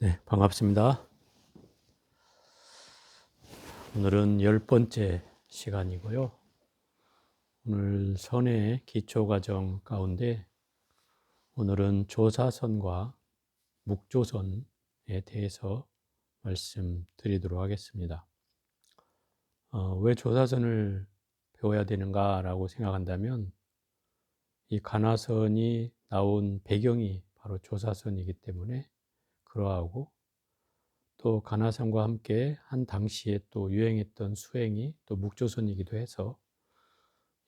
네, 반갑습니다. 오늘은 10번째 시간이고요. 오늘 선의 기초과정 가운데 오늘은 조사선과 묵조선에 대해서 말씀드리도록 하겠습니다. 왜 조사선을 배워야 되는가라고 생각한다면 이 가나선이 나온 배경이 바로 조사선이기 때문에 그러하고, 또 가나선과 함께 한 당시에 또 유행했던 수행이 또 묵조선이기도 해서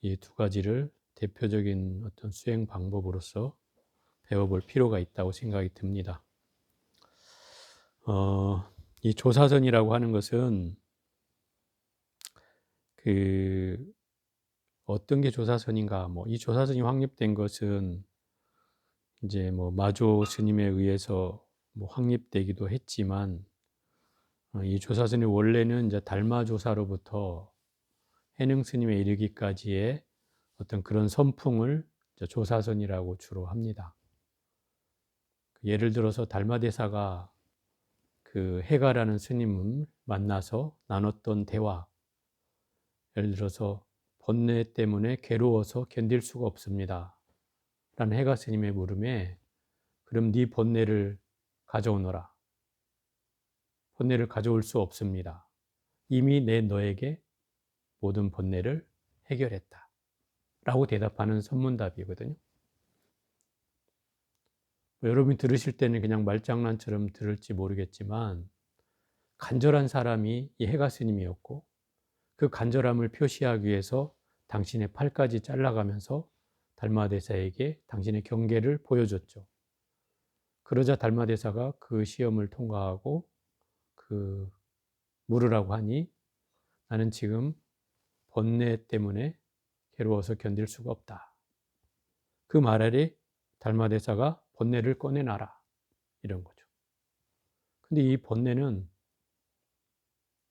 이 두 가지를 대표적인 어떤 수행 방법으로서 배워볼 필요가 있다고 생각이 듭니다. 이 조사선이라고 하는 것은 그 어떤 게 조사선인가? 이 조사선이 확립된 것은 이제 마조 스님에 의해서 확립되기도 했지만, 이 조사선이 원래는 이제 달마 조사로부터 해능 스님에 이르기까지의 어떤 그런 선풍을 조사선이라고 주로 합니다. 예를 들어서 달마대사가 그 해가라는 스님을 만나서 나눴던 대화, 예를 들어서 번뇌 때문에 괴로워서 견딜 수가 없습니다 라는 해가 스님의 물음에, 그럼 네 번뇌를 가져오너라. 번뇌를 가져올 수 없습니다. 이미 내 너에게 모든 번뇌를 해결했다 라고 대답하는 선문답이거든요. 여러분이 들으실 때는 그냥 말장난처럼 들을지 모르겠지만, 간절한 사람이 이 해가 스님이었고, 그 간절함을 표시하기 위해서 당신의 팔까지 잘라가면서 달마대사에게 당신의 경계를 보여줬죠. 그러자 달마대사가 그 시험을 통과하고 물으라고 하니, 나는 지금 번뇌 때문에 괴로워서 견딜 수가 없다. 그 말 아래 달마대사가 번뇌를 꺼내놔라, 이런 거죠. 근데 이 번뇌는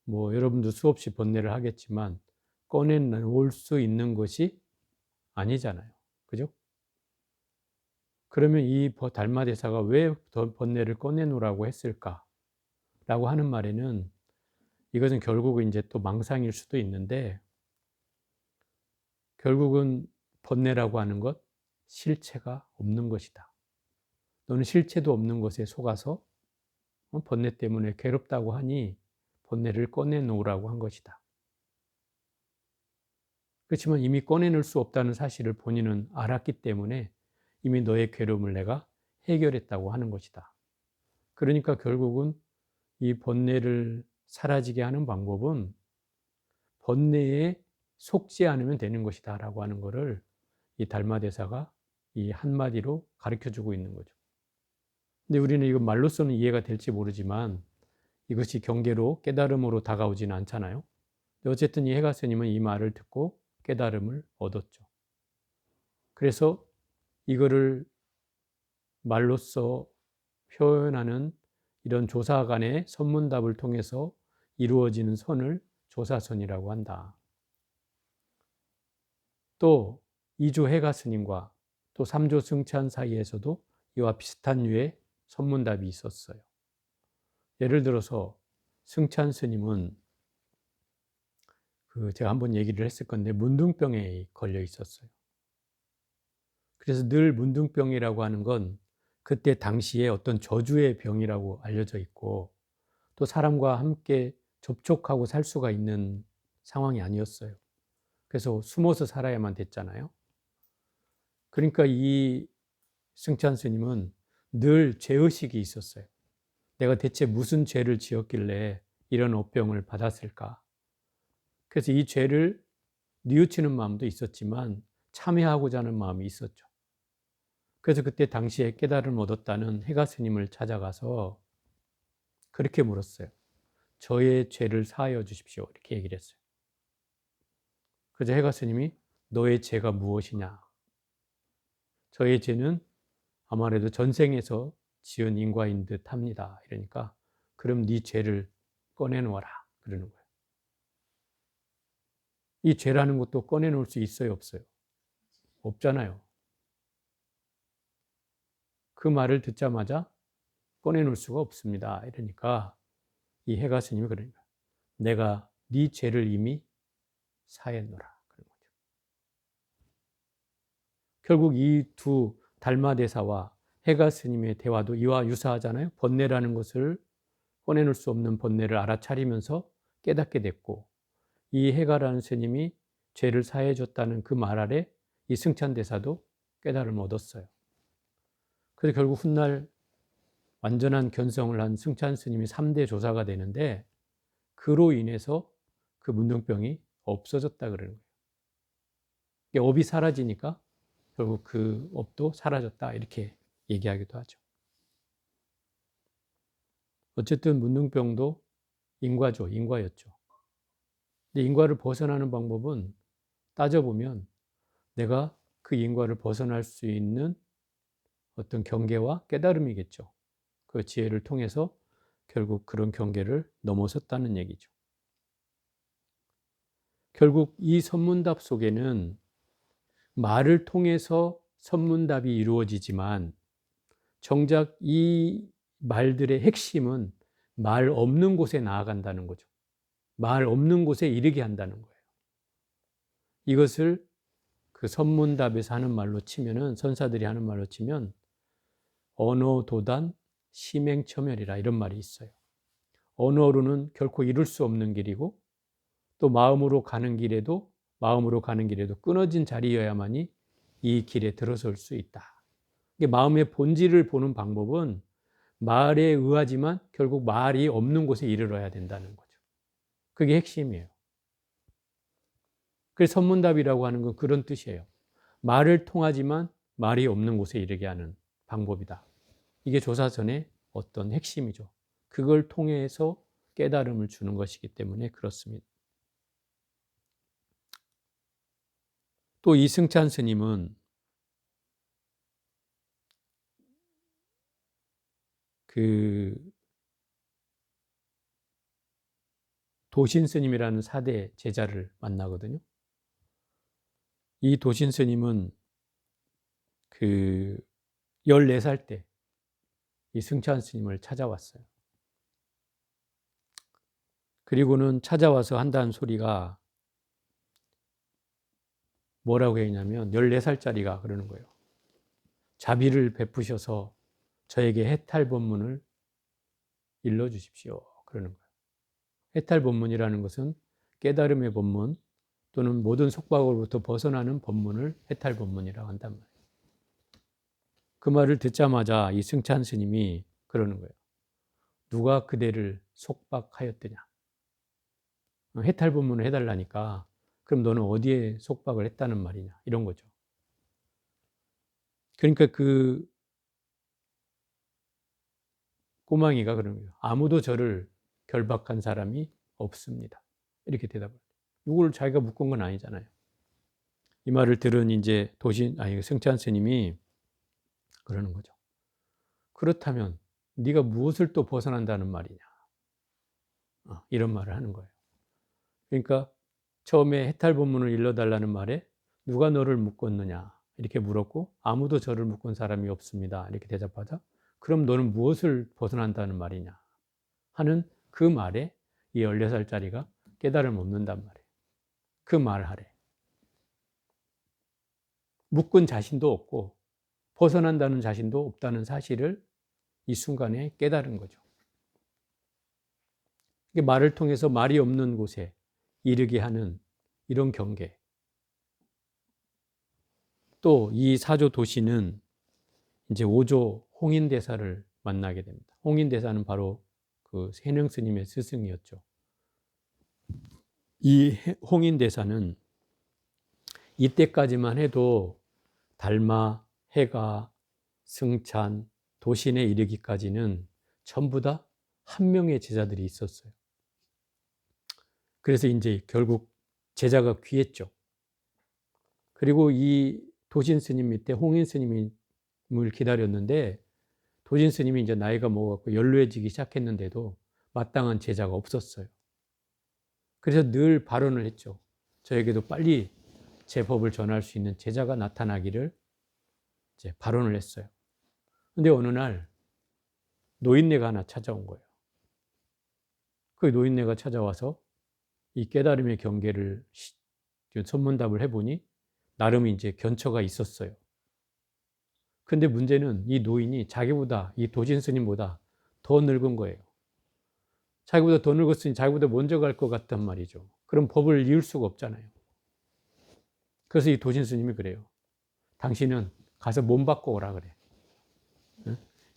여러분도 수없이 번뇌를 하겠지만 꺼내놓을 수 있는 것이 아니잖아요. 그죠? 그러면 이 달마대사가 왜 번뇌를 꺼내놓으라고 했을까? 라고 하는 말에는, 이것은 결국은 이제 또 망상일 수도 있는데, 결국은 번뇌라고 하는 것, 실체가 없는 것이다. 너는 실체도 없는 것에 속아서 번뇌 때문에 괴롭다고 하니 번뇌를 꺼내놓으라고 한 것이다. 그렇지만 이미 꺼내놓을 수 없다는 사실을 본인은 알았기 때문에 이미 너의 괴로움을 내가 해결했다고 하는 것이다. 그러니까 결국은 이 번뇌를 사라지게 하는 방법은 번뇌에 속지 않으면 되는 것이다 라고 하는 것을 이 달마대사가 이 한마디로 가르쳐주고 있는 거죠. 근데 우리는 이거 말로서는 이해가 될지 모르지만 이것이 경계로 깨달음으로 다가오지는 않잖아요. 어쨌든 이 해가 스님은 이 말을 듣고 깨달음을 얻었죠. 그래서 이거를 말로써 표현하는 이런 조사 간의 선문답을 통해서 이루어지는 선을 조사선이라고 한다. 또 이조 해가 스님과 또 삼조 승찬 사이에서도 이와 비슷한 류의 선문답이 있었어요. 예를 들어서 승찬 스님은 제가 한번 얘기를 했을 건데 문둥병에 걸려 있었어요. 그래서 늘 문둥병이라고 하는 건 그때 당시에 어떤 저주의 병이라고 알려져 있고, 또 사람과 함께 접촉하고 살 수가 있는 상황이 아니었어요. 그래서 숨어서 살아야만 됐잖아요. 그러니까 이 승찬 스님은 늘 죄의식이 있었어요. 내가 대체 무슨 죄를 지었길래 이런 업병을 받았을까? 그래서 이 죄를 뉘우치는 마음도 있었지만 참회하고자 하는 마음이 있었죠. 그래서 그때 당시에 깨달음을 얻었다는 해가 스님을 찾아가서 그렇게 물었어요. 저의 죄를 사하여 주십시오. 이렇게 얘기를 했어요. 그래서 해가 스님이 너의 죄가 무엇이냐? 저의 죄는 아무래도 전생에서 지은 인과인 듯 합니다. 이러니까 그럼 네 죄를 꺼내놓아라. 그러는 거예요. 이 죄라는 것도 꺼내놓을 수 있어요? 없어요? 없잖아요. 그 말을 듣자마자 꺼내놓을 수가 없습니다. 이러니까 이 해가 스님이 그러니까 내가 네 죄를 이미 사했노라. 그런 거죠. 결국 이 두 달마 대사와 해가 스님의 대화도 이와 유사하잖아요. 번뇌라는 것을 꺼내놓을 수 없는 번뇌를 알아차리면서 깨닫게 됐고, 이 해가라는 스님이 죄를 사해 줬다는 그 말 아래 이 승찬 대사도 깨달음을 얻었어요. 그래서 결국 훗날 완전한 견성을 한 승찬 스님이 3대 조사가 되는데, 그로 인해서 그 문둥병이 없어졌다 그러는 거예요. 이게 업이 사라지니까 결국 그 업도 사라졌다 이렇게 얘기하기도 하죠. 어쨌든 문둥병도 인과였죠. 근데 인과를 벗어나는 방법은 따져보면 내가 그 인과를 벗어날 수 있는 어떤 경계와 깨달음이겠죠. 그 지혜를 통해서 결국 그런 경계를 넘어섰다는 얘기죠. 결국 이 선문답 속에는 말을 통해서 선문답이 이루어지지만 정작 이 말들의 핵심은 말 없는 곳에 나아간다는 거죠. 말 없는 곳에 이르게 한다는 거예요. 이것을 그 선문답에서 하는 말로 치면은, 선사들이 하는 말로 치면 언어도단 심행처멸이라 이런 말이 있어요. 언어로는 결코 이룰 수 없는 길이고, 또 마음으로 가는 길에도 끊어진 자리여야만이 이 길에 들어설 수 있다. 마음의 본질을 보는 방법은 말에 의하지만 결국 말이 없는 곳에 이르러야 된다는 거죠. 그게 핵심이에요. 그래서 선문답이라고 하는 건 그런 뜻이에요. 말을 통하지만 말이 없는 곳에 이르게 하는 방법이다. 이게 조사선의 어떤 핵심이죠. 그걸 통해서 깨달음을 주는 것이기 때문에 그렇습니다. 또 이승찬 스님은 그 도신 스님이라는 4대 제자를 만나거든요. 이 도신 스님은 그 14살 때 이 승찬 스님을 찾아왔어요. 그리고는 찾아와서 한다는 소리가 뭐라고 했냐면 14살짜리가 그러는 거예요. 자비를 베푸셔서 저에게 해탈본문을 일러주십시오. 그러는 거예요. 해탈본문이라는 것은 깨달음의 본문 또는 모든 속박으로부터 벗어나는 본문을 해탈본문이라고 한단 말이에요. 그 말을 듣자마자 이 승찬 스님이 그러는 거예요. 누가 그대를 속박하였더냐. 해탈본문을 해달라니까 그럼 너는 어디에 속박을 했다는 말이냐. 이런 거죠. 그러니까 그 꼬망이가 그러는 거예요. 아무도 저를 결박한 사람이 없습니다. 이렇게 대답을 해요. 이걸 자기가 묶은 건 아니잖아요. 이 말을 들은 이제 승찬 스님이 그러는 거죠. 그렇다면 네가 무엇을 또 벗어난다는 말이냐. 이런 말을 하는 거예요. 그러니까 처음에 해탈본문을 일러달라는 말에 누가 너를 묶었느냐 이렇게 물었고 아무도 저를 묶은 사람이 없습니다. 이렇게 대답하자 그럼 너는 무엇을 벗어난다는 말이냐 하는 그 말에 이 14살짜리가 깨달음을 얻는단 말이에요. 그 말을 하래. 묶은 자신도 없고 벗어난다는 자신도 없다는 사실을 이 순간에 깨달은 거죠. 말을 통해서 말이 없는 곳에 이르게 하는 이런 경계. 또 이 사조 도시는 이제 5조 홍인대사를 만나게 됩니다. 홍인대사는 바로 그 해능 스님의 스승이었죠. 이 홍인대사는 이때까지만 해도 달마, 해가, 승찬, 도신에 이르기까지는 전부 다 한 명의 제자들이 있었어요. 그래서 이제 결국 제자가 귀했죠. 그리고 이 도신 스님 밑에 홍인 스님을 기다렸는데 도신 스님이 이제 나이가 먹었고 연루해지기 시작했는데도 마땅한 제자가 없었어요. 그래서 늘 발언을 했죠. 저에게도 빨리 제 법을 전할 수 있는 제자가 나타나기를 이제 발언을 했어요. 근데 어느 날 노인네가 하나 찾아온 거예요. 그 노인네가 찾아와서 이 깨달음의 경계를 선문답을 해보니 나름 이제 견처가 있었어요. 근데 문제는 이 노인이 자기보다, 이 도신 스님보다 더 늙은 거예요. 자기보다 더 늙었으니 자기보다 먼저 갈 것 같단 말이죠. 그럼 법을 이을 수가 없잖아요. 그래서 이 도신 스님이 그래요. 당신은 가서 몸 바꿔 오라 그래.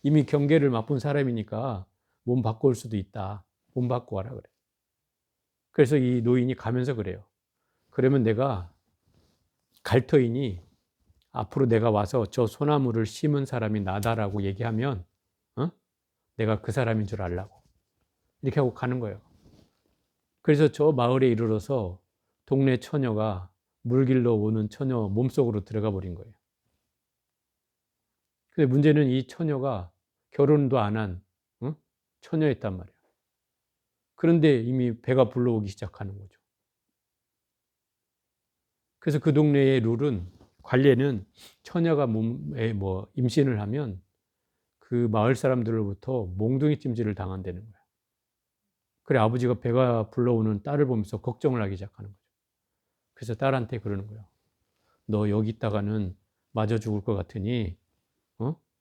이미 경계를 맛본 사람이니까 몸 바꿔 올 수도 있다. 몸 바꿔 와라 그래. 그래서 이 노인이 가면서 그래요. 그러면 내가 갈 터이니 앞으로 내가 와서 저 소나무를 심은 사람이 나다라고 얘기하면 내가 그 사람인 줄 알라고. 이렇게 하고 가는 거예요. 그래서 저 마을에 이르러서 동네 처녀가 물 길러 오는 처녀 몸속으로 들어가 버린 거예요. 근데 문제는 이 처녀가 결혼도 안 한 처녀였단 말이에요. 그런데 이미 배가 불러오기 시작하는 거죠. 그래서 그 동네의 룰은, 관례는 처녀가 몸에 임신을 하면 그 마을 사람들로부터 몽둥이 찜질을 당한다는 거예요. 그래 아버지가 배가 불러오는 딸을 보면서 걱정을 하기 시작하는 거죠. 그래서 딸한테 그러는 거예요. 너 여기 있다가는 맞아 죽을 것 같으니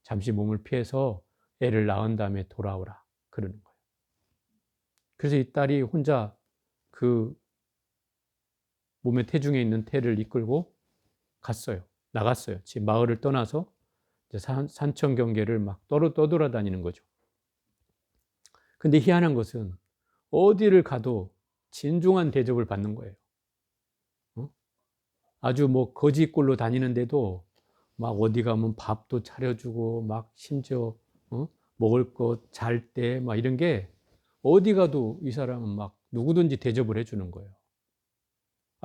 잠시 몸을 피해서 애를 낳은 다음에 돌아오라. 그러는 거예요. 그래서 이 딸이 혼자 그 몸에 태중에 있는 태를 이끌고 갔어요. 나갔어요. 집 마을을 떠나서 이제 산천 경계를 막 떠돌아다니는 거죠. 근데 희한한 것은 어디를 가도 진중한 대접을 받는 거예요. 아주 거지꼴로 다니는데도 막 어디 가면 밥도 차려주고 막 심지어 먹을 것, 잘 때 막 이런 게 어디 가도 이 사람은 막 누구든지 대접을 해주는 거예요.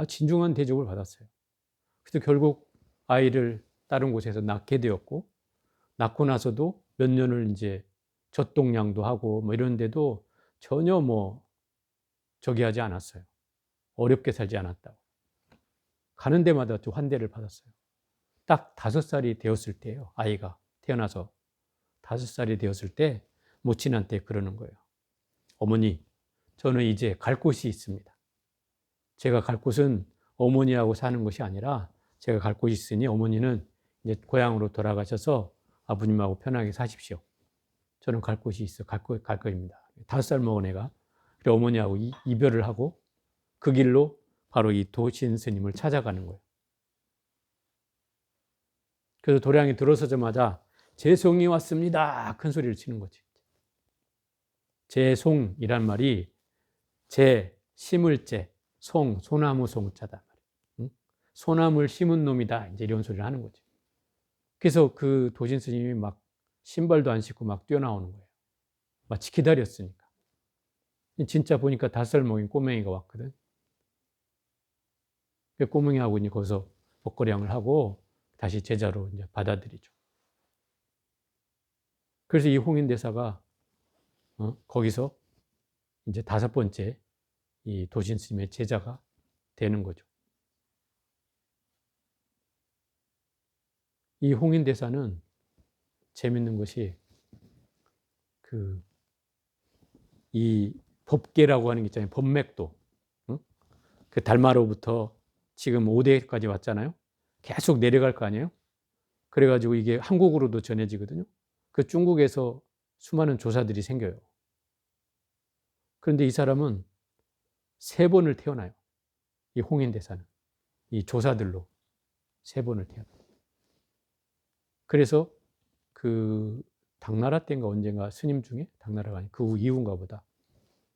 진중한 대접을 받았어요. 그래서 결국 아이를 다른 곳에서 낳게 되었고, 낳고 나서도 몇 년을 이제 젖동량도 하고 이러는데도 전혀 저기 하지 않았어요. 어렵게 살지 않았다고. 가는 데마다 좀 환대를 받았어요. 딱 5살이 되었을 때예요. 아이가 태어나서 5살이 되었을 때 모친한테 그러는 거예요. 어머니, 저는 이제 갈 곳이 있습니다. 제가 갈 곳은 어머니하고 사는 것이 아니라 제가 갈 곳이 있으니 어머니는 이제 고향으로 돌아가셔서 아버님하고 편하게 사십시오. 저는 갈 곳이 있어. 갈 거입니다. 5살 먹은 애가 그래 어머니하고 이별을 하고 그 길로 바로 이 도신 스님을 찾아가는 거예요. 그래서 도량에 들어서자마자 재송이 왔습니다. 큰 소리를 치는 거지. 재송이란 말이 심을 재, 소나무 송자다. 소나무를 심은 놈이다. 이제 이런 소리를 하는 거죠. 그래서 그 도신 스님이 막 신발도 안 신고 막 뛰어나오는 거예요. 마치 기다렸으니까. 진짜 보니까 5살 먹인 꼬맹이가 왔거든. 꼬맹이하고 이제 거기서 먹거량을 하고 다시 제자로 이제 받아들이죠. 그래서 이 홍인대사가 거기서 이제 5번째 이 도신 스님의 제자가 되는 거죠. 이 홍인대사는 재밌는 것이 이 법계라고 하는 게 있잖아요. 법맥도. 그 달마로부터 지금 5대까지 왔잖아요. 계속 내려갈 거 아니에요. 그래가지고 이게 한국으로도 전해지거든요. 그 중국에서 수많은 조사들이 생겨요. 그런데 이 사람은 3번을 태어나요. 이 홍인대사는. 이 조사들로 3번을 태어나요. 그래서 그 당나라 때인가 언젠가 스님 중에, 당나라가 아니 그 이후인가 보다,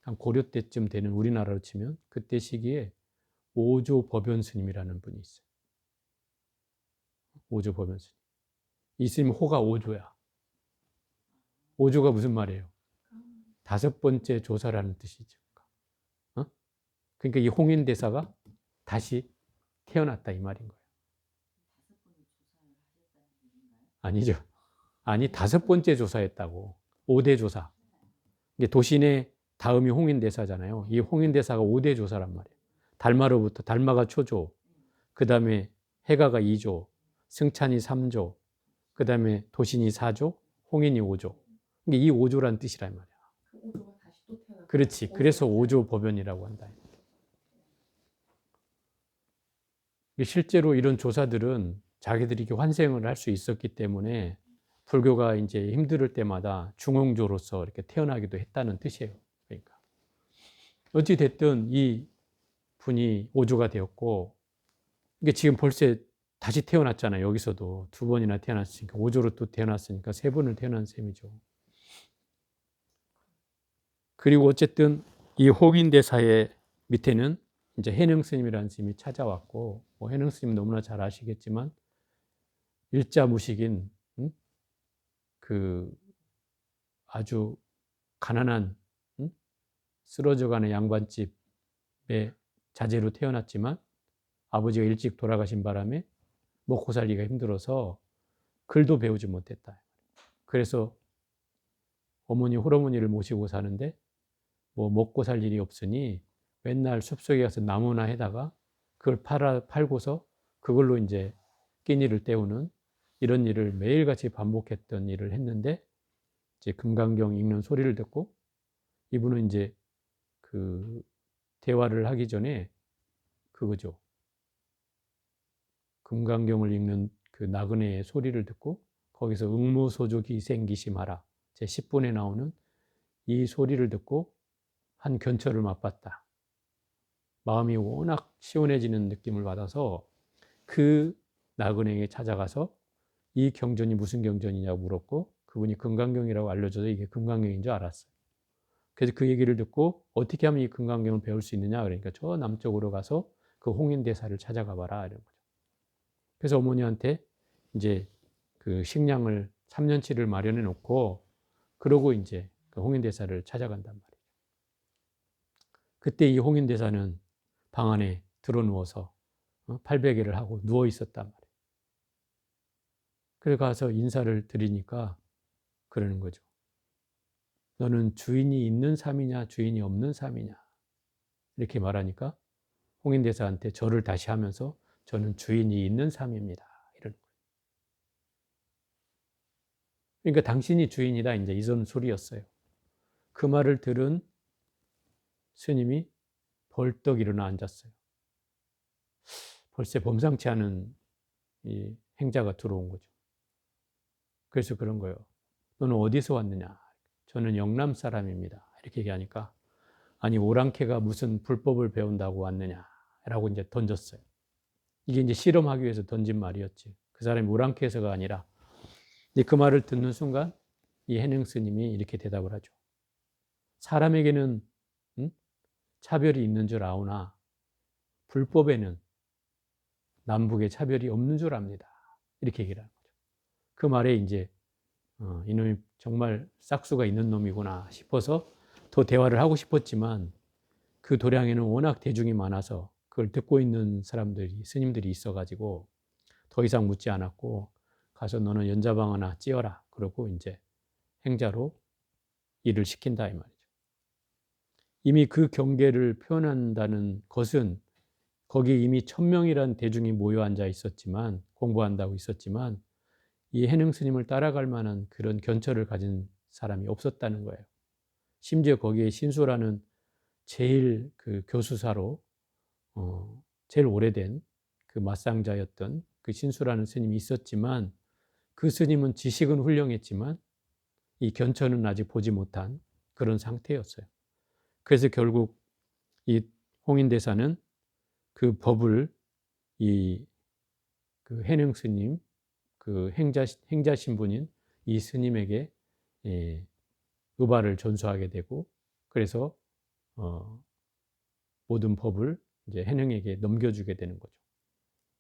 한 고려 때쯤 되는 우리나라로 치면 그때 시기에 오조 법연 스님이라는 분이 있어요. 오조 법연 스님. 이 스님 호가 오조야. 오조가 무슨 말이에요? 5번째 조사라는 뜻이죠. 그러니까 이 홍인대사가 다시 태어났다 이 말인 거예요. 아니죠. 아니 5번째 조사였다고. 5대 조사. 이게 도신의 다음이 홍인대사잖아요. 이 홍인대사가 5대 조사란 말이에요. 달마로부터, 달마가 초조, 그 다음에 해가가 2조, 승찬이 3조, 그 다음에 도신이 4조, 홍인이 5조. 이게 이 오조란 뜻이란 말이야. 그 오조가 다시 또 태어나. 그렇지. 그래서 오조 법연이라고 한다. 실제로 이런 조사들은 자기들이 이렇게 환생을 할 수 있었기 때문에 불교가 이제 힘들 때마다 중흥조로서 이렇게 태어나기도 했다는 뜻이에요. 그러니까 어찌 됐든 이 분이 오조가 되었고, 이게 지금 벌써 다시 태어났잖아요. 여기서도 두 번이나 태어났으니까 오조로 또 태어났으니까 세 번을 태어난 셈이죠. 그리고 어쨌든 이 홍인대사의 밑에는 이제 해능 스님이라는 스님이 찾아왔고, 뭐 해능 스님 너무나 잘 아시겠지만 일자무식인 그 아주 가난한 쓰러져가는 양반집의 자제로 태어났지만 아버지가 일찍 돌아가신 바람에 먹고 살기가 힘들어서 글도 배우지 못했다. 그래서 어머니 홀어머니를 모시고 사는데 뭐 먹고 살 일이 없으니 맨날 숲속에 가서 나무나 해다가 그걸 팔고서 그걸로 이제 끼니를 때우는 이런 일을 매일같이 반복했던 일을 했는데, 이제 금강경 읽는 소리를 듣고 이분은 이제 그 대화를 하기 전에 그거죠. 금강경을 읽는 그 나그네의 소리를 듣고 거기서 응무소족이 생기심하라 제 10분에 나오는 이 소리를 듣고 한 견처를 맛봤다. 마음이 워낙 시원해지는 느낌을 받아서 그 나그네에게 찾아가서 이 경전이 무슨 경전이냐고 물었고, 그분이 금강경이라고 알려줘서 이게 금강경인 줄 알았어요. 그래서 그 얘기를 듣고 어떻게 하면 이 금강경을 배울 수 있느냐, 그러니까 저 남쪽으로 가서 그 홍인대사를 찾아가 봐라 이런 거죠. 그래서 어머니한테 이제 그 식량을 3년치를 마련해 놓고 그러고 이제 그 홍인대사를 찾아간단 말이에요. 그때 이 홍인대사는 방 안에 들어 누워서 팔베개를 하고 누워 있었단 말이에요. 그래 가서 인사를 드리니까 그러는 거죠. 너는 주인이 있는 삶이냐 주인이 없는 삶이냐 이렇게 말하니까 홍인대사한테 절을 다시 하면서 저는 주인이 있는 삶입니다. 이런 거예요. 그러니까 당신이 주인이다 이제 이런 소리였어요. 그 말을 들은 스님이 벌떡 일어나 앉았어요. 벌써 범상치 않은 이 행자가 들어온 거죠. 그래서 그런 거예요. 너는 어디서 왔느냐? 저는 영남 사람입니다. 이렇게 얘기하니까 아니 오랑캐가 무슨 불법을 배운다고 왔느냐라고 이제 던졌어요. 이게 이제 실험하기 위해서 던진 말이었지. 그 사람이 오랑캐에서가 아니라. 근데 그 말을 듣는 순간 이 해능 스님이 이렇게 대답을 하죠. 사람에게는 차별이 있는 줄 아오나 불법에는 남북의 차별이 없는 줄 압니다. 이렇게 얘기를 하는 거죠. 그 말에 이제 이놈이 정말 싹수가 있는 놈이구나 싶어서 더 대화를 하고 싶었지만 그 도량에는 워낙 대중이 많아서 그걸 듣고 있는 사람들이 스님들이 있어가지고 더 이상 묻지 않았고 가서 너는 연자방 하나 찧어라 그러고 이제 행자로 일을 시킨다 이 말이죠. 이미 그 경계를 표현한다는 것은 거기 이미 1000명이란 대중이 모여 앉아 있었지만 공부한다고 있었지만 이 해능 스님을 따라갈 만한 그런 견처를 가진 사람이 없었다는 거예요. 심지어 거기에 신수라는 제일 그 교수사로 제일 오래된 그 맞상자였던 그 신수라는 스님이 있었지만 그 스님은 지식은 훌륭했지만 이 견처는 아직 보지 못한 그런 상태였어요. 그래서 결국 이 홍인대사는 그 법을 이 그 해능 스님 그 행자 신분인 이 스님에게 의발을 전수하게 되고 그래서 모든 법을 이제 해능에게 넘겨주게 되는 거죠.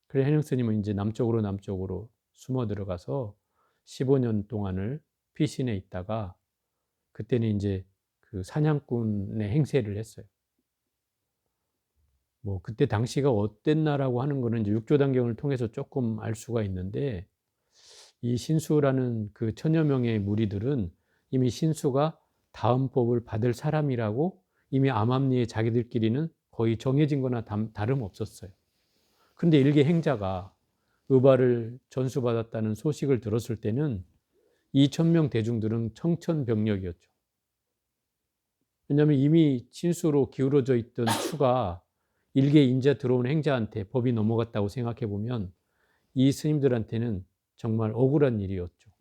그래서 해능 스님은 이제 남쪽으로 숨어 들어가서 15년 동안을 피신해 있다가 그때는 이제 그 사냥꾼의 행세를 했어요. 뭐 그때 당시가 어땠나라고 하는 거는 이제 육조단경을 통해서 조금 알 수가 있는데 이 신수라는 그 천여 명의 무리들은 이미 신수가 다음 법을 받을 사람이라고 이미 암암리에 자기들끼리는 거의 정해진 거나 다름없었어요. 그런데 일개 행자가 의발을 전수받았다는 소식을 들었을 때는 이 천명 대중들은 청천벽력이었죠. 왜냐하면 이미 진수로 기울어져 있던 추가 일개 인자 들어온 행자한테 법이 넘어갔다고 생각해 보면 이 스님들한테는 정말 억울한 일이었죠.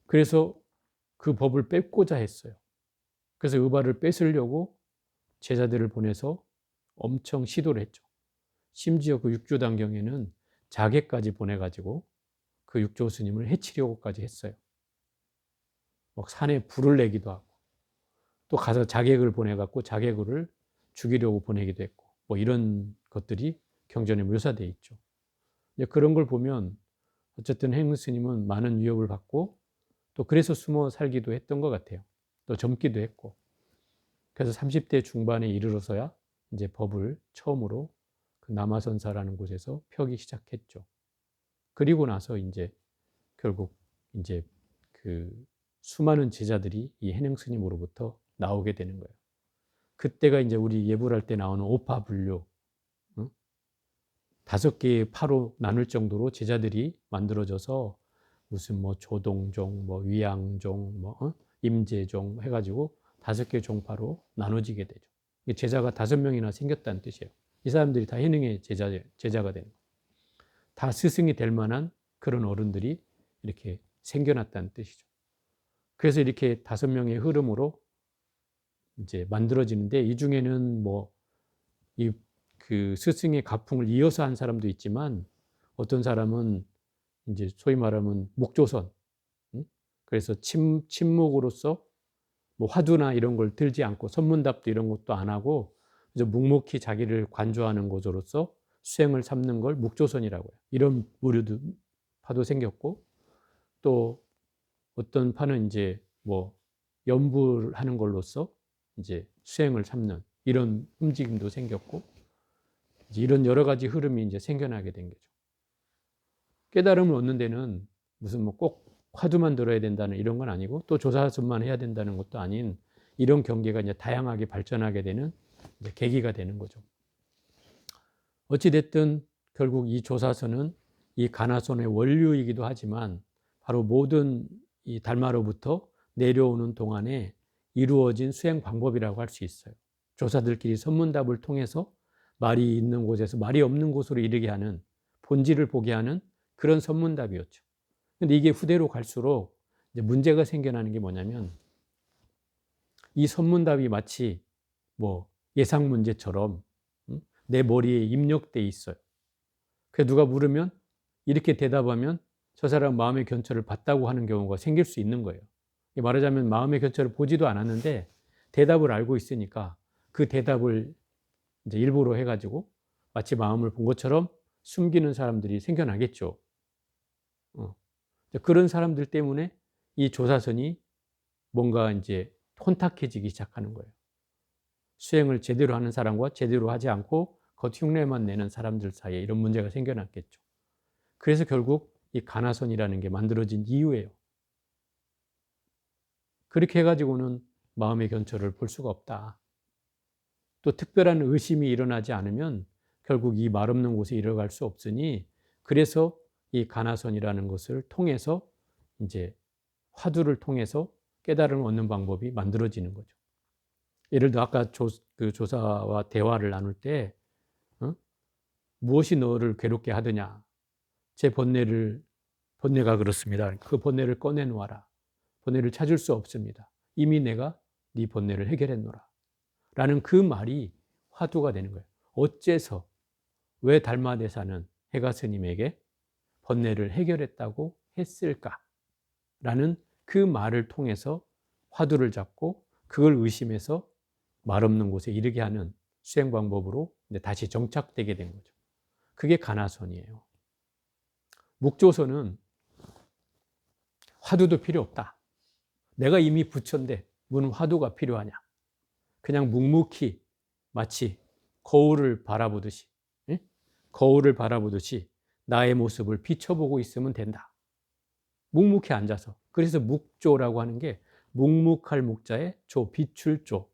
그래서 그 법을 뺏고자 했어요. 그래서 의발을 뺏으려고 제자들을 보내서 엄청 시도를 했죠. 심지어 그 육조단경에는 자객까지 보내가지고 그 육조 스님을 해치려고까지 했어요. 막 산에 불을 내기도 하고 또 가서 자객을 보내갖고 자객을 죽이려고 보내기도 했고 뭐 이런 것들이 경전에 묘사되어 있죠. 그런 걸 보면 어쨌든 행흥 스님은 많은 위협을 받고 또 그래서 숨어 살기도 했던 것 같아요. 또 젊기도 했고. 그래서 30대 중반에 이르러서야 이제 법을 처음으로 그 남아선사라는 곳에서 펴기 시작했죠. 그리고 나서 이제 결국 이제 그 수많은 제자들이 이 해능 스님으로부터 나오게 되는 거예요. 그때가 이제 우리 예불할 때 나오는 오파불류, 5개의 파로 나눌 정도로 제자들이 만들어져서 무슨 뭐 조동종, 뭐 위양종, 뭐 임재종 해가지고 5개의 종파로 나눠지게 되죠. 제자가 5명이나 생겼다는 뜻이에요. 이 사람들이 다 해능의 제자가 되는 거예요. 다 스승이 될 만한 그런 어른들이 이렇게 생겨났다는 뜻이죠. 그래서 이렇게 5명의 흐름으로 이제 만들어지는데 이 중에는 뭐 그 스승의 가풍을 이어서 한 사람도 있지만 어떤 사람은 이제 소위 말하면 묵조선, 그래서 침묵으로서 뭐 화두나 이런 걸 들지 않고 선문답도 이런 것도 안 하고 이제 묵묵히 자기를 관조하는 곳으로서 수행을 삼는 걸 묵조선이라고 해요. 이런 부류도 파도 생겼고 또 어떤 파는 이제 뭐 연불 하는 걸로써 이제 수행을 삼는 이런 움직임도 생겼고 이제 이런 여러 가지 흐름이 이제 생겨나게 된 거죠. 깨달음을 얻는 데는 무슨 뭐 꼭 화두만 들어야 된다는 이런 건 아니고 또 조사선만 해야 된다는 것도 아닌 이런 경계가 이제 다양하게 발전하게 되는 이제 계기가 되는 거죠. 어찌됐든 결국 이 조사선은 이 가나손의 원류이기도 하지만 바로 모든 이 달마로부터 내려오는 동안에 이루어진 수행 방법이라고 할 수 있어요. 조사들끼리 선문답을 통해서 말이 있는 곳에서 말이 없는 곳으로 이르게 하는 본질을 보게 하는 그런 선문답이었죠. 근데 이게 후대로 갈수록 이제 문제가 생겨나는 게 뭐냐면 이 선문답이 마치 뭐 예상 문제처럼 내 머리에 입력돼 있어요. 그래서 누가 물으면 이렇게 대답하면 저 사람 마음의 견처를 봤다고 하는 경우가 생길 수 있는 거예요. 말하자면 마음의 견처를 보지도 않았는데 대답을 알고 있으니까 그 대답을 이제 일부러 해가지고 마치 마음을 본 것처럼 숨기는 사람들이 생겨나겠죠. 그런 사람들 때문에 이 조사선이 뭔가 이제 혼탁해지기 시작하는 거예요. 수행을 제대로 하는 사람과 제대로 하지 않고 겉 흉내만 내는 사람들 사이에 이런 문제가 생겨났겠죠. 그래서 결국 이 가나선이라는 게 만들어진 이유예요. 그렇게 해가지고는 마음의 견처를 볼 수가 없다. 또 특별한 의심이 일어나지 않으면 결국 이 말 없는 곳에 이뤄갈 수 없으니 그래서 이 가나선이라는 것을 통해서 이제 화두를 통해서 깨달음을 얻는 방법이 만들어지는 거죠. 예를 들어 아까 그 조사와 대화를 나눌 때 무엇이 너를 괴롭게 하더냐. 제 번뇌가 그렇습니다. 그 번뇌를 꺼내놓아라. 번뇌를 찾을 수 없습니다. 이미 내가 네 번뇌를 해결했노라. 라는 그 말이 화두가 되는 거예요. 어째서 왜 달마대사는 해가 스님에게 번뇌를 해결했다고 했을까? 라는 그 말을 통해서 화두를 잡고 그걸 의심해서 말 없는 곳에 이르게 하는 수행 방법으로 다시 정착되게 된 거죠. 그게 가나선이에요. 묵조선은 화두도 필요 없다. 내가 이미 부처인데 무슨 화두가 필요하냐. 그냥 묵묵히 마치 거울을 바라보듯이 거울을 바라보듯이 나의 모습을 비춰보고 있으면 된다. 묵묵히 앉아서. 그래서 묵조라고 하는 게 묵묵할 묵자에 조, 비출 조.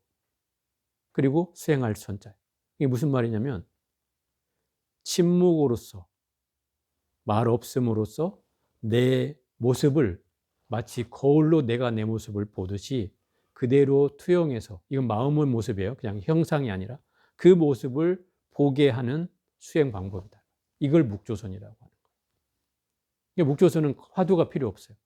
그리고 수행할 선자. 이게 무슨 말이냐면 침묵으로서 말 없음으로써 내 모습을 마치 거울로 내가 내 모습을 보듯이 그대로 투영해서, 이건 마음의 모습이에요. 그냥 형상이 아니라 그 모습을 보게 하는 수행 방법이다. 이걸 묵조선이라고 하는 거예요. 묵조선은 화두가 필요 없어요.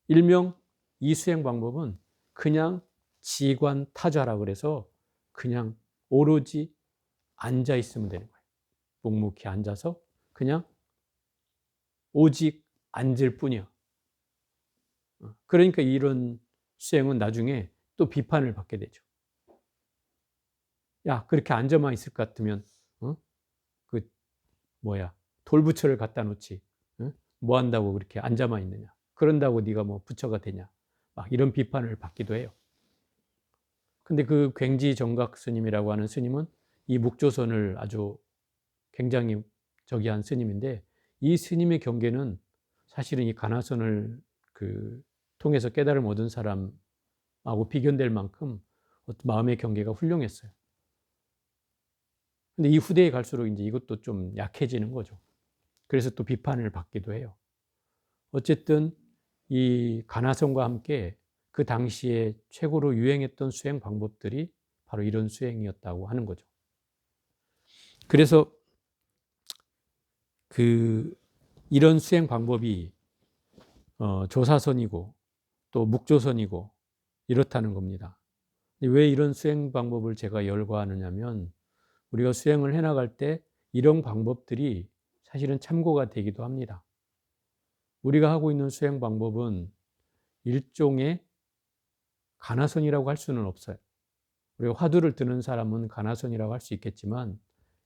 일명 이 수행 방법은 그냥 지관타좌라 그래서 그냥 오로지 앉아 있으면 되는 거예요. 묵묵히 앉아서 그냥 오직 앉을 뿐이야. 그러니까 이런 수행은 나중에 또 비판을 받게 되죠. 야, 그렇게 앉아만 있을 것 같으면 그 돌부처를 갖다 놓지. 뭐 한다고 그렇게 앉아만 있느냐. 그런다고 네가 뭐 부처가 되냐. 막 이런 비판을 받기도 해요. 근데 그 굉지 정각 스님이라고 하는 스님은 이 묵조선을 아주 굉장히 저기한 스님인데, 이 스님의 경계는 사실은 이 가나선을 통해서 깨달음 얻은 사람하고 비견될 만큼 어떤 마음의 경계가 훌륭했어요. 근데 이 후대에 갈수록 이제 이것도 좀 약해지는 거죠. 그래서 또 비판을 받기도 해요. 어쨌든 이 가나선과 함께 그 당시에 최고로 유행했던 수행 방법들이 바로 이런 수행이었다고 하는 거죠. 그래서 이런 수행 방법이 조사선이고 또 묵조선이고 이렇다는 겁니다. 왜 이런 수행 방법을 제가 열거하느냐면, 우리가 수행을 해나갈 때 이런 방법들이 사실은 참고가 되기도 합니다. 우리가 하고 있는 수행 방법은 일종의 가나선이라고 할 수는 없어요. 우리가 화두를 드는 사람은 가나선이라고 할 수 있겠지만,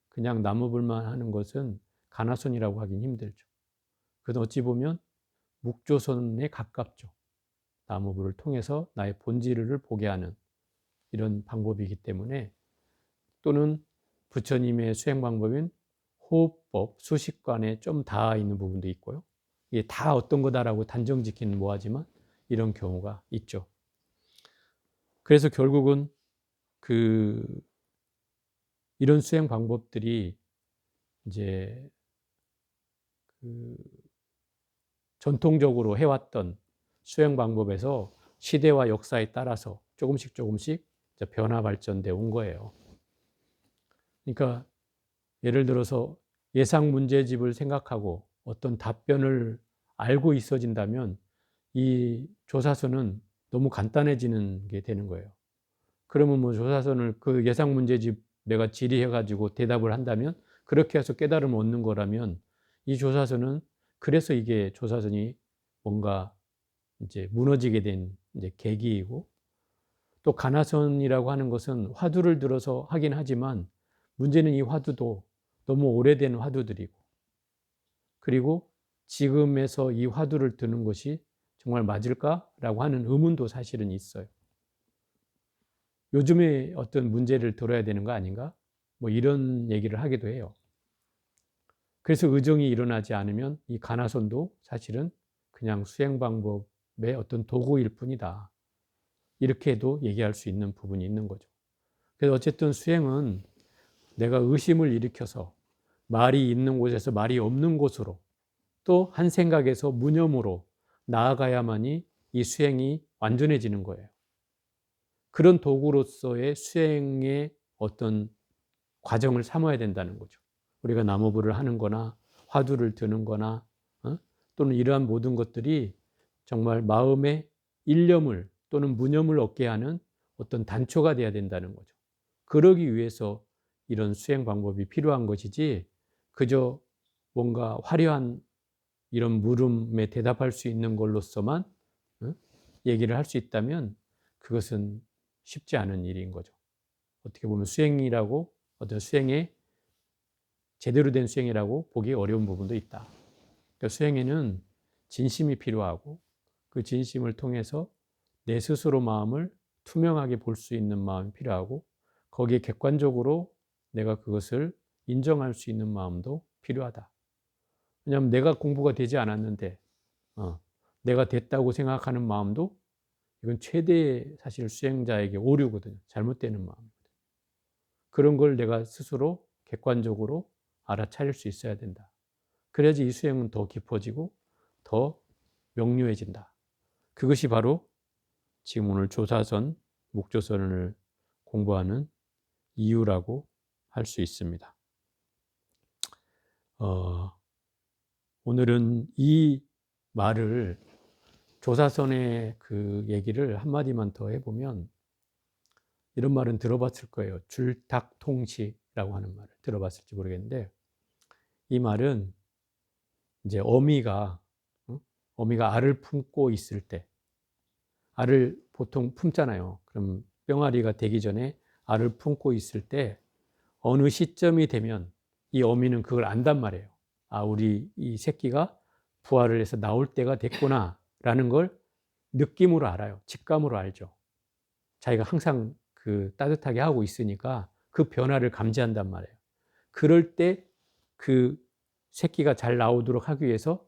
그냥 나무불만 하는 것은 가나선이라고 하긴 힘들죠. 그래서 어찌 보면 묵조선에 가깝죠. 나무불을 통해서 나의 본질을 보게 하는 이런 방법이기 때문에, 또는 부처님의 수행 방법인 호흡법, 수식관에 좀 닿아 있는 부분도 있고요. 이게 다 어떤 거다라고 단정 짓기는 뭐하지만 이런 경우가 있죠. 그래서 결국은 이런 수행 방법들이 이제 전통적으로 해왔던 수행 방법에서 시대와 역사에 따라서 조금씩 변화 발전돼 온 거예요. 그러니까 예를 들어서 예상 문제집을 생각하고 어떤 답변을 알고 있어진다면 이 조사서는 너무 간단해지는 게 되는 거예요. 그러면 뭐 조사서를 그 예상 문제집 내가 질의해가지고 대답을 한다면, 그렇게 해서 깨달음을 얻는 거라면, 이 조사서는 그래서 이게 조사선이 뭔가 이제 무너지게 된 이제 계기이고, 또 가나선이라고 하는 것은 화두를 들어서 하긴 하지만 문제는 이 화두도 너무 오래된 화두들이고, 그리고 지금에서 이 화두를 드는 것이 정말 맞을까라고 하는 의문도 사실은 있어요. 요즘에 어떤 문제를 들어야 되는 거 아닌가? 뭐 이런 얘기를 하기도 해요. 그래서 의정이 일어나지 않으면 이 가나선도 사실은 그냥 수행 방법의 어떤 도구일 뿐이다. 이렇게도 얘기할 수 있는 부분이 있는 거죠. 그래서 어쨌든 수행은 내가 의심을 일으켜서 말이 있는 곳에서 말이 없는 곳으로, 또 한 생각에서 무념으로 나아가야만이 이 수행이 완전해지는 거예요. 그런 도구로서의 수행의 어떤 과정을 삼아야 된다는 거죠. 우리가 나무불을 하는 거나 화두를 드는 거나 또는 이러한 모든 것들이 정말 마음의 일념을 또는 무념을 얻게 하는 어떤 단초가 돼야 된다는 거죠. 그러기 위해서 이런 수행 방법이 필요한 것이지, 그저 뭔가 화려한 이런 물음에 대답할 수 있는 걸로서만 얘기를 할 수 있다면 그것은 쉽지 않은 일인 거죠. 어떻게 보면 수행이라고, 어떤 수행의 제대로 된 수행이라고 보기 어려운 부분도 있다. 그러니까 수행에는 진심이 필요하고, 그 진심을 통해서 내 스스로 마음을 투명하게 볼 수 있는 마음이 필요하고, 거기에 객관적으로 내가 그것을 인정할 수 있는 마음도 필요하다. 왜냐하면 내가 공부가 되지 않았는데 내가 됐다고 생각하는 마음도, 이건 최대의 사실 수행자에게 오류거든요. 잘못되는 마음이거든요. 그런 걸 내가 스스로 객관적으로 알아차릴 수 있어야 된다. 그래야지 이 수행은 더 깊어지고 더 명료해진다. 그것이 바로 지금 오늘 조사선, 목조선을 공부하는 이유라고 할 수 있습니다. 오늘은 이 말을 조사선의 그 얘기를 한마디만 더 해보면 이런 말은 들어봤을 거예요. 줄탁통시라고 하는 말을 들어봤을지 모르겠는데 이 말은 이제 어미가 알을 품고 있을 때 알을 보통 품잖아요. 그럼 병아리가 되기 전에 알을 품고 있을 때 어느 시점이 되면 이 어미는 그걸 안단 말이에요. 아, 우리 이 새끼가 부화를 해서 나올 때가 됐구나 라는 걸 느낌으로 알아요. 직감으로 알죠. 자기가 항상 그 따뜻하게 하고 있으니까 그 변화를 감지한단 말이에요. 그럴 때 그 새끼가 잘 나오도록 하기 위해서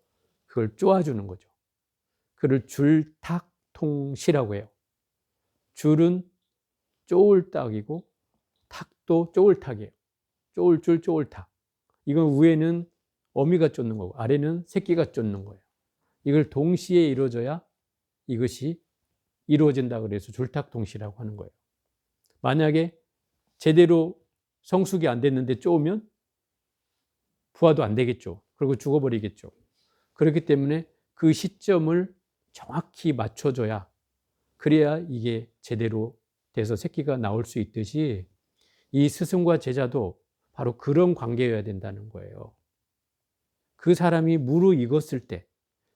그걸 쪼아주는 거죠. 그를 줄탁통시라고 해요. 줄은 쪼울딱이고 탁도 쪼울탁이에요. 쪼울줄 쪼울탁. 이건 위에는 어미가 쫓는 거고 아래는 새끼가 쫓는 거예요. 이걸 동시에 이루어져야 이것이 이루어진다 그래서 줄탁통시라고 하는 거예요. 만약에 제대로 성숙이 안 됐는데 쪼으면 부화도 안 되겠죠. 그리고 죽어버리겠죠. 그렇기 때문에 그 시점을 정확히 맞춰줘야 그래야 이게 제대로 돼서 새끼가 나올 수 있듯이 이 스승과 제자도 바로 그런 관계여야 된다는 거예요. 그 사람이 무르익었을 때,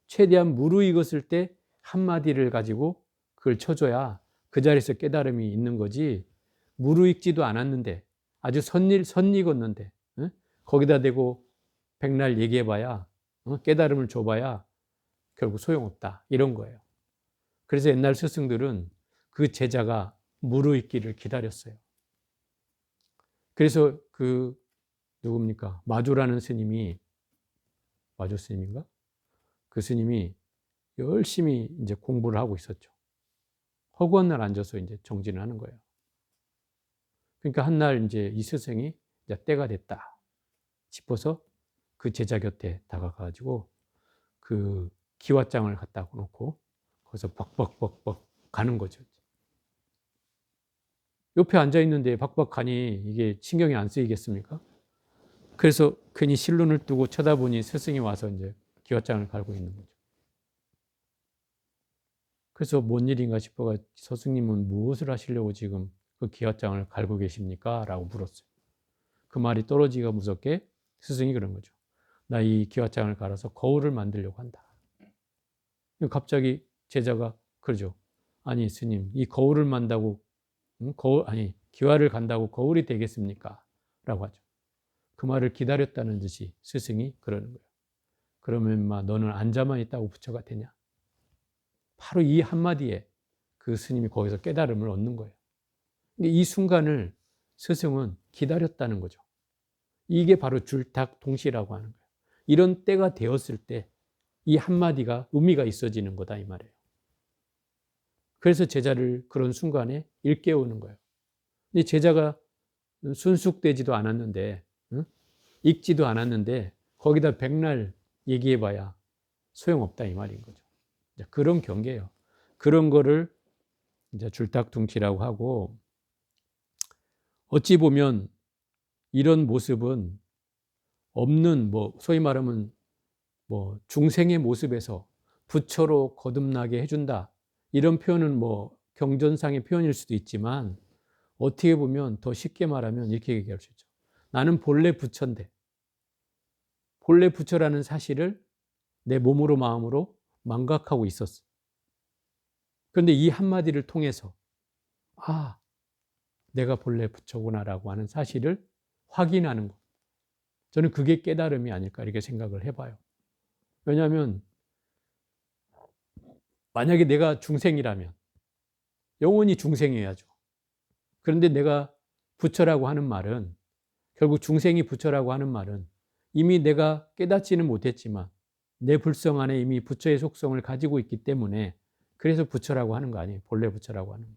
최대한 무르익었을 때 한마디를 가지고 그걸 쳐줘야 그 자리에서 깨달음이 있는 거지 무르익지도 않았는데 아주 선익었는데 거기다 대고 백날 얘기해봐야 깨달음을 줘봐야 결국 소용없다 이런 거예요. 그래서 옛날 스승들은 그 제자가 무르익기를 기다렸어요. 그래서 그 누굽니까? 마조라는 스님이 마조 스님인가? 그 스님이 열심히 이제 공부를 하고 있었죠. 허구한 날 앉아서 이제 정진을 하는 거예요. 그러니까 한날 이제 이 스승이 이제 때가 됐다 싶어서 그 제자 곁에 다가가가지고 그 기왓장을 갖다 놓고 거기서 벅벅벅벅 가는 거죠. 옆에 앉아 있는데 박박 가니 이게 신경이 안 쓰이겠습니까? 그래서 괜히 실눈을 뜨고 쳐다보니 스승이 와서 이제 기왓장을 갈고 있는 거죠. 그래서 뭔 일인가 싶어가 스승님은 무엇을 하시려고 지금 그 기왓장을 갈고 계십니까? 라고 물었어요. 그 말이 떨어지기가 무섭게 스승이 그런 거죠. 나 이 기왓장을 갈아서 거울을 만들려고 한다. 갑자기 제자가 그러죠. 아니 스님 이 거울을 만다고 기와를 간다고 거울이 되겠습니까? 라고 하죠. 그 말을 기다렸다는 듯이 스승이 그러는 거예요. 그러면 인마 너는 앉아만 있다고 부처가 되냐? 바로 이 한마디에 그 스님이 거기서 깨달음을 얻는 거예요. 이 순간을 스승은 기다렸다는 거죠. 이게 바로 줄탁통시라고 하는 거예요. 이런 때가 되었을 때 이 한마디가 의미가 있어지는 거다 이 말이에요. 그래서 제자를 그런 순간에 일깨우는 거예요. 근데 제자가 순숙되지도 않았는데 읽지도 않았는데 거기다 백날 얘기해봐야 소용없다 이 말인 거죠. 그런 경계예요. 그런 거를 이제 줄탁통치라고 하고 어찌 보면 이런 모습은 없는 소위 말하면 중생의 모습에서 부처로 거듭나게 해준다 이런 표현은 경전상의 표현일 수도 있지만 어떻게 보면 더 쉽게 말하면 이렇게 얘기할 수 있죠. 나는 본래 부처인데 본래 부처라는 사실을 내 몸으로 마음으로 망각하고 있었어. 그런데 이 한마디를 통해서 아, 내가 본래 부처구나라고 하는 사실을 확인하는 것. 저는 그게 깨달음이 아닐까 이렇게 생각을 해봐요. 왜냐하면 만약에 내가 중생이라면 영원히 중생이어야죠. 그런데 내가 부처라고 하는 말은 결국 중생이 부처라고 하는 말은 이미 내가 깨닫지는 못했지만 내 불성 안에 이미 부처의 속성을 가지고 있기 때문에 그래서 부처라고 하는 거 아니에요. 본래 부처라고 하는 거.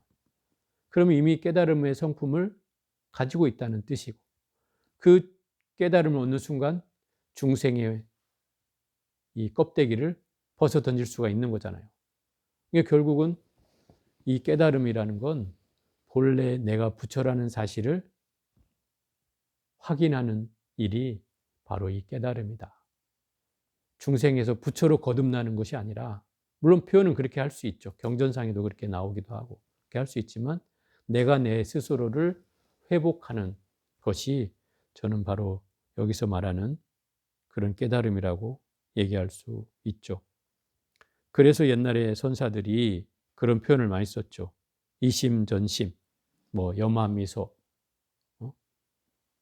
그러면 이미 깨달음의 성품을 가지고 있다는 뜻이고 그 깨달음을 얻는 순간 중생의 이 껍데기를 벗어 던질 수가 있는 거잖아요. 그러니까 결국은 이 깨달음이라는 건 본래 내가 부처라는 사실을 확인하는 일이 바로 이 깨달음이다. 중생에서 부처로 거듭나는 것이 아니라, 물론 표현은 그렇게 할 수 있죠. 경전상에도 그렇게 나오기도 하고 그렇게 할 수 있지만, 내가 내 스스로를 회복하는 것이 저는 바로 여기서 말하는 그런 깨달음이라고 얘기할 수 있죠. 그래서 옛날에 선사들이 그런 표현을 많이 썼죠. 이심전심, 염화미소,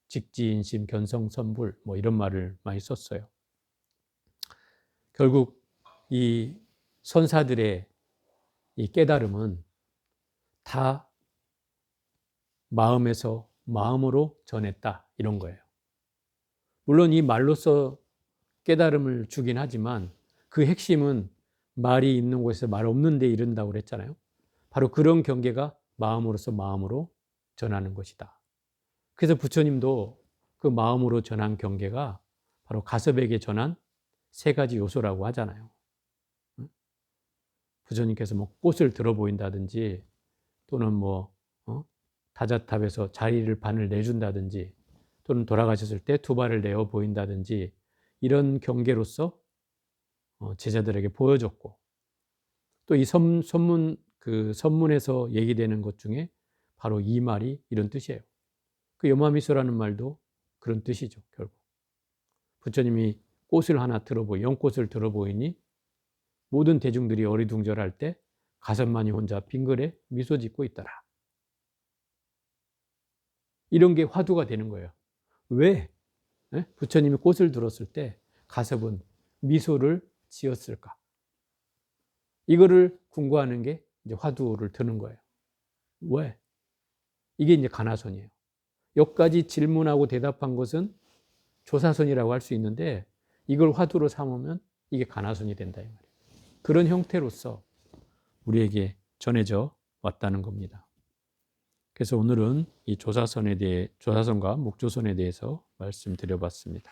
직지인심, 견성선불, 이런 말을 많이 썼어요. 결국 이 선사들의 이 깨달음은 다 마음에서 마음으로 전했다, 이런 거예요. 물론 이 말로서 깨달음을 주긴 하지만 그 핵심은 말이 있는 곳에서 말 없는 데 이른다고 그랬잖아요. 바로 그런 경계가 마음으로서 마음으로 전하는 것이다. 그래서 부처님도 그 마음으로 전한 경계가 바로 가섭에게 전한 세 가지 요소라고 하잖아요. 부처님께서 꽃을 들어 보인다든지, 또는 다자탑에서 자리를 반을 내준다든지, 또는 돌아가셨을 때 두 발을 내어 보인다든지, 이런 경계로서 제자들에게 보여줬고, 또 이 선문에서 얘기되는 것 중에 바로 이 말이 이런 뜻이에요. 그 염화미소라는 말도 그런 뜻이죠. 결국 부처님이 꽃을 하나 연꽃을 들어 보이니 모든 대중들이 어리둥절할 때 가섭만이 혼자 빙글에 미소 짓고 있더라. 이런 게 화두가 되는 거예요. 왜 부처님이 꽃을 들었을 때 가섭은 미소를 지었을까? 이거를 궁구하는 게 이제 화두를 드는 거예요. 왜? 이게 이제 가나선이에요. 여기까지 질문하고 대답한 것은 조사선이라고 할 수 있는데, 이걸 화두로 삼으면 이게 가나선이 된다, 이 말이에요. 그런 형태로서 우리에게 전해져 왔다는 겁니다. 그래서 오늘은 이 조사선과 목조선에 대해서 말씀드려봤습니다.